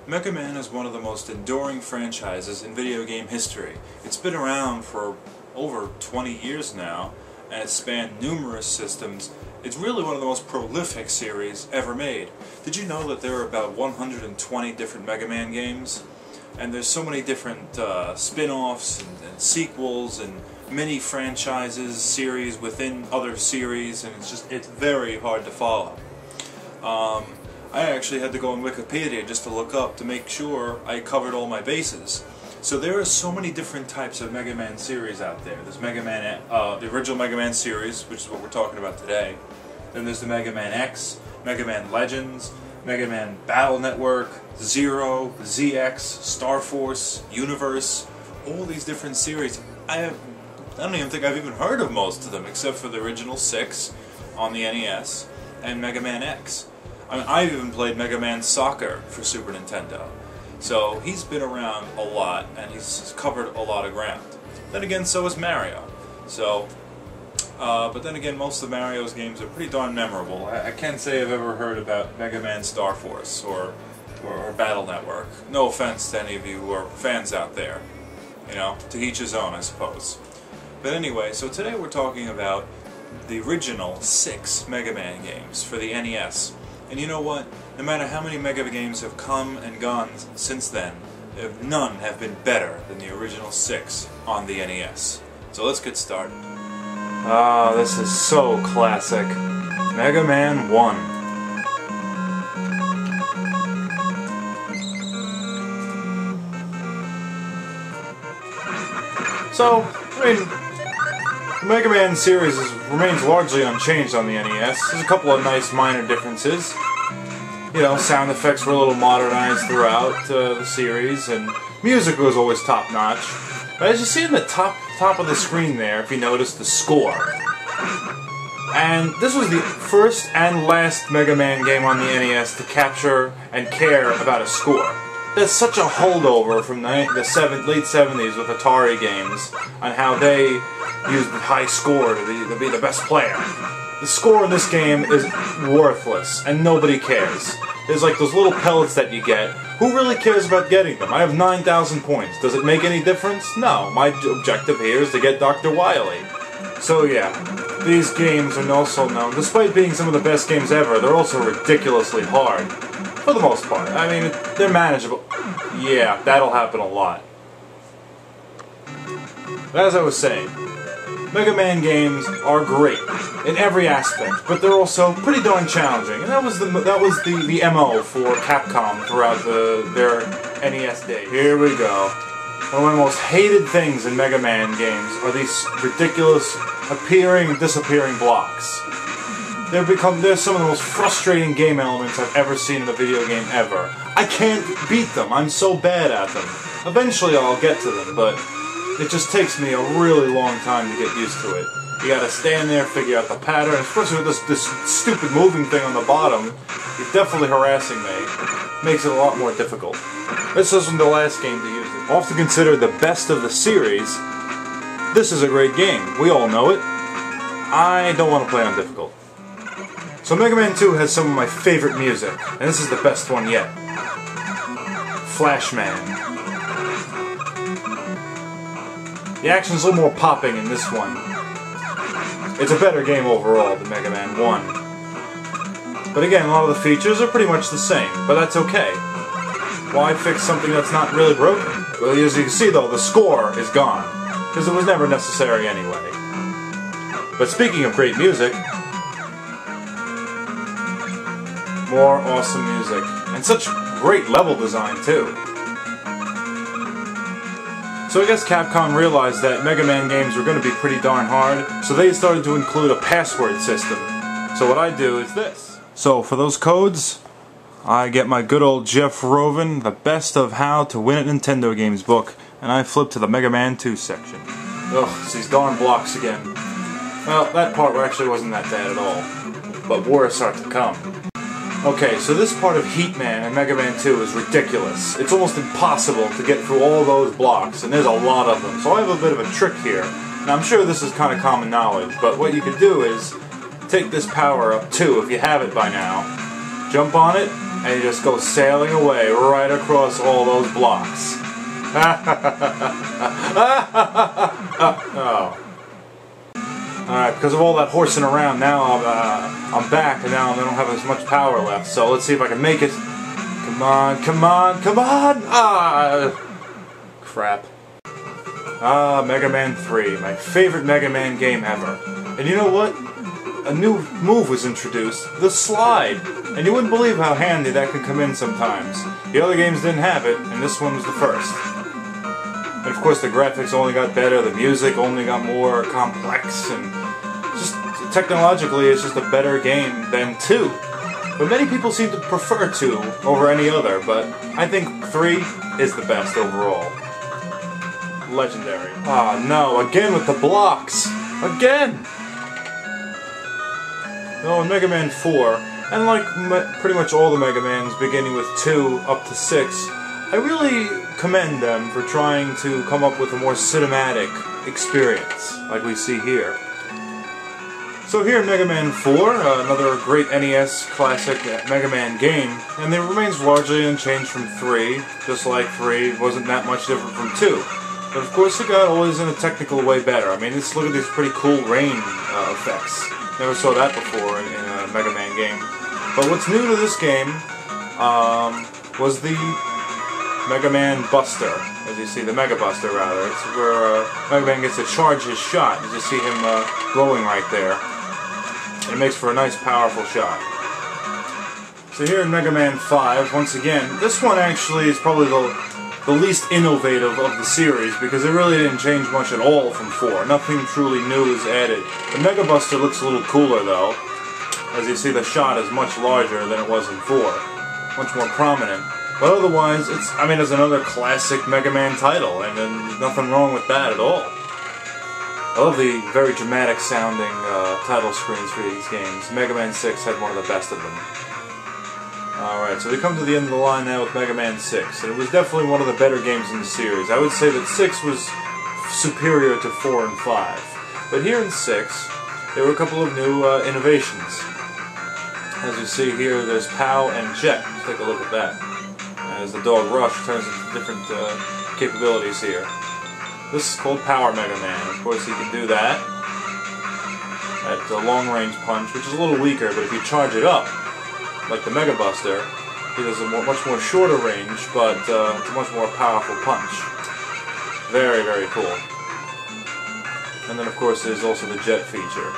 Mega Man is one of the most enduring franchises in video game history. It's been around for over 20 years now, and it's spanned numerous systems. It's really one of the most prolific series ever made. Did you know that there are about 120 different Mega Man games? And there's so many different spin-offs and sequels and mini franchises, series within other series, and it's very hard to follow. I actually had to go on Wikipedia just to look up to make sure I covered all my bases. So there are so many different types of Mega Man series out there. There's Mega Man, the original Mega Man series, which is what we're talking about today. Then there's the Mega Man X, Mega Man Legends, Mega Man Battle Network, Zero, ZX, Star Force, Universe, all these different series. I don't even think I've even heard of most of them, except for the original 6 on the NES and Mega Man X. I mean, I've even played Mega Man Soccer for Super Nintendo. So he's been around a lot, and he's covered a lot of ground. Then again, so is Mario. So, but then again, most of Mario's games are pretty darn memorable. I can't say I've ever heard about Mega Man Star Force or Battle Network. No offense to any of you who are fans out there. You know, to each his own, I suppose. But anyway, so today we're talking about the original 6 Mega Man games for the NES. And you know what? No matter how many Mega games have come and gone since then, none have been better than the original 6 on the NES. So let's get started. Ah, this is so classic. Mega Man 1. So, I mean, the Mega Man series remains largely unchanged on the NES. There's a couple of nice minor differences. You know, sound effects were a little modernized throughout the series, and music was always top-notch. But as you see in the top of the screen there, if you notice, the score. And this was the first and last Mega Man game on the NES to capture and care about a score. There's such a holdover from the late 70s with Atari games on how they used the high score to be the best player. The score in this game is worthless, and nobody cares. There's like those little pellets that you get. Who really cares about getting them? I have 9,000 points. Does it make any difference? No. My objective here is to get Dr. Wily. So yeah, these games are also known, despite being some of the best games ever, they're also ridiculously hard. For the most part. I mean, they're manageable. Yeah, that'll happen a lot. But as I was saying, Mega Man games are great in every aspect, but they're also pretty darn challenging, and that was the MO for Capcom throughout their NES days. Here we go. One of my most hated things in Mega Man games are these ridiculous appearing and disappearing blocks. They're some of the most frustrating game elements I've ever seen in a video game ever. I can't beat them. I'm so bad at them. Eventually I'll get to them, but it just takes me a really long time to get used to it. You gotta stand there, figure out the pattern, especially with this stupid moving thing on the bottom. It's definitely harassing me. Makes it a lot more difficult. This isn't the last game to use it. Often considered the best of the series, this is a great game. We all know it. I don't want to play on difficult. So Mega Man 2 has some of my favorite music, and this is the best one yet. Flashman. The action's a little more popping in this one. It's a better game overall than Mega Man 1. But again, a lot of the features are pretty much the same, but that's okay. Why fix something that's not really broken? Well, as you can see though, the score is gone, because it was never necessary anyway. But speaking of great music, more awesome music. And such great level design, too. So I guess Capcom realized that Mega Man games were going to be pretty darn hard, so they started to include a password system. So what I do is this. So for those codes, I get my good old Jeff Rovin, The Best of How to Win at Nintendo Games book, and I flip to the Mega Man 2 section. Ugh, it's these darn blocks again. Well, that part actually wasn't that bad at all, but worse are to come. Okay, so this part of Heatman and Mega Man 2 is ridiculous. It's almost impossible to get through all those blocks, and there's a lot of them. So I have a bit of a trick here. Now I'm sure this is kind of common knowledge, but what you could do is take this power up too, if you have it by now, jump on it, and you just go sailing away right across all those blocks. Oh. Alright, because of all that horsing around, now I'm back, and now I don't have as much power left, so let's see if I can make it. Come on, come on, come on! Ah! Crap. Ah, Mega Man 3, my favorite Mega Man game ever. And you know what? A new move was introduced, the slide. And you wouldn't believe how handy that could come in sometimes. The other games didn't have it, and this one was the first. And of course the graphics only got better, the music only got more complex, and just technologically it's just a better game than 2. But many people seem to prefer 2 over any other, but I think 3 is the best overall. Legendary. Ah, no, again with the blocks! Again! No, in Mega Man 4, and like pretty much all the Mega Mans beginning with 2 up to 6, I really commend them for trying to come up with a more cinematic experience, like we see here. So here in Mega Man 4, another great NES classic Mega Man game, and it remains largely unchanged from 3, just like 3 wasn't that much different from 2. But of course it got always in a technical way better. I mean, let's look at these pretty cool rain effects. Never saw that before in a Mega Man game. But what's new to this game was the Mega Man Buster, as you see, the Mega Buster rather. It's where Mega Man gets to charge his shot. You just see him glowing right there. It makes for a nice, powerful shot. So here in Mega Man 5, once again, this one actually is probably the least innovative of the series, because it really didn't change much at all from 4. Nothing truly new is added. The Mega Buster looks a little cooler though. As you see, the shot is much larger than it was in 4. Much more prominent. But otherwise, it's another classic Mega Man title, and there's nothing wrong with that at all. I love the very dramatic sounding title screens for these games. Mega Man 6 had one of the best of them. Alright, so we come to the end of the line now with Mega Man 6, and it was definitely one of the better games in the series. I would say that 6 was superior to 4 and 5. But here in 6, there were a couple of new innovations. As you see here, there's POW and Jet. Let's take a look at that. As the dog Rush turns into different capabilities here. This is called Power Mega Man. Of course, he can do that. That's a long-range punch, which is a little weaker, but if you charge it up, like the Mega Buster, he does a much more shorter range, but it's a much more powerful punch. Very, very cool. And then, of course, there's also the Jet feature.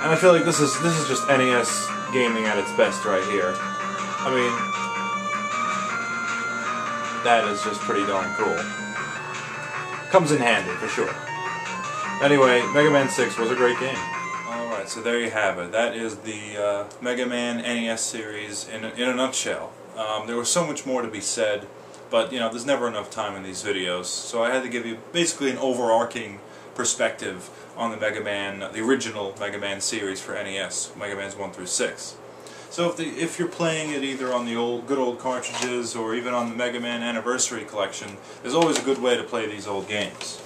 And I feel like this is just NES gaming at its best right here. I mean, that is just pretty darn cool. Comes in handy, for sure. Anyway, Mega Man 6 was a great game. Alright, so there you have it. That is the Mega Man NES series in a nutshell. There was so much more to be said, but, you know, there's never enough time in these videos, so I had to give you basically an overarching perspective on the Mega Man, the original Mega Man series for NES, Mega Man's 1 through 6. So if you're playing it either on the good old cartridges or even on the Mega Man Anniversary Collection, there's always a good way to play these old games.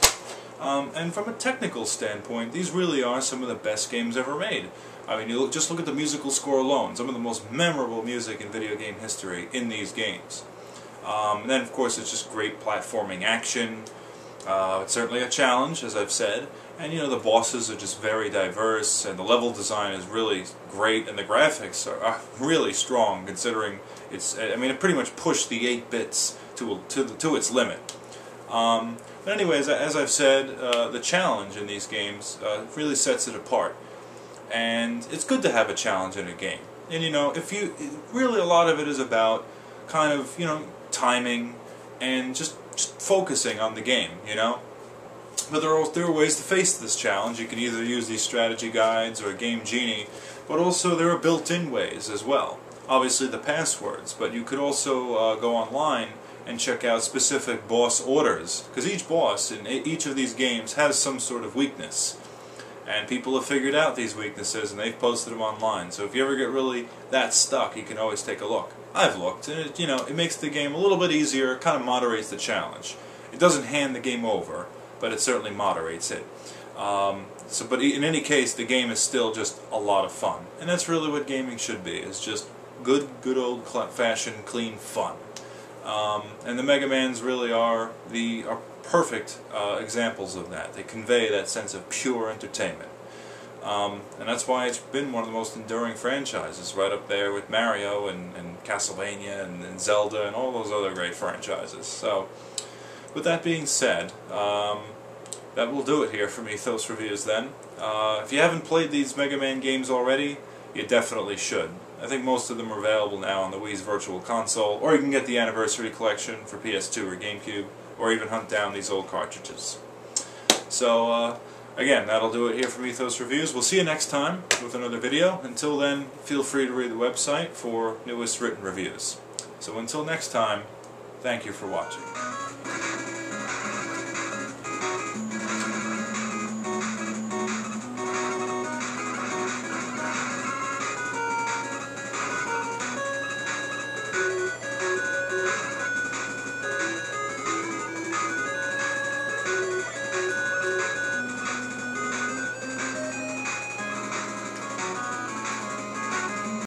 And from a technical standpoint, these really are some of the best games ever made. I mean, just look at the musical score alone, some of the most memorable music in video game history in these games. And then, of course, it's just great platforming action. It's certainly a challenge, as I've said, and you know, the bosses are just very diverse, and the level design is really great, and the graphics are really strong, considering it pretty much pushed the 8 bits to its limit. But anyways, as I've said, the challenge in these games really sets it apart, and it's good to have a challenge in a game. And you know, really a lot of it is about kind of, you know, timing and just focusing on the game, you know. But there are ways to face this challenge. You can either use these strategy guides or Game Genie, but also there are built-in ways as well. Obviously the passwords, but you could also go online and check out specific boss orders, because each boss in each of these games has some sort of weakness. And people have figured out these weaknesses and they've posted them online. So if you ever get really that stuck, you can always take a look. I've looked, and it makes the game a little bit easier. It kind of moderates the challenge. It doesn't hand the game over, but it certainly moderates it. But in any case, the game is still just a lot of fun, and that's really what gaming should be. Is just good old-fashioned clean fun. And the Mega Mans really are perfect examples of that. They convey that sense of pure entertainment. And that's why it's been one of the most enduring franchises, right up there with Mario and Castlevania and Zelda and all those other great franchises. So, with that being said, that will do it here from Ethos Reviews then. If you haven't played these Mega Man games already, you definitely should. I think most of them are available now on the Wii's Virtual Console, or you can get the Anniversary Collection for PS2 or GameCube, or even hunt down these old cartridges. So, again, that'll do it here from Ethos Reviews. We'll see you next time with another video. Until then, feel free to read the website for newest written reviews. So until next time, thank you for watching.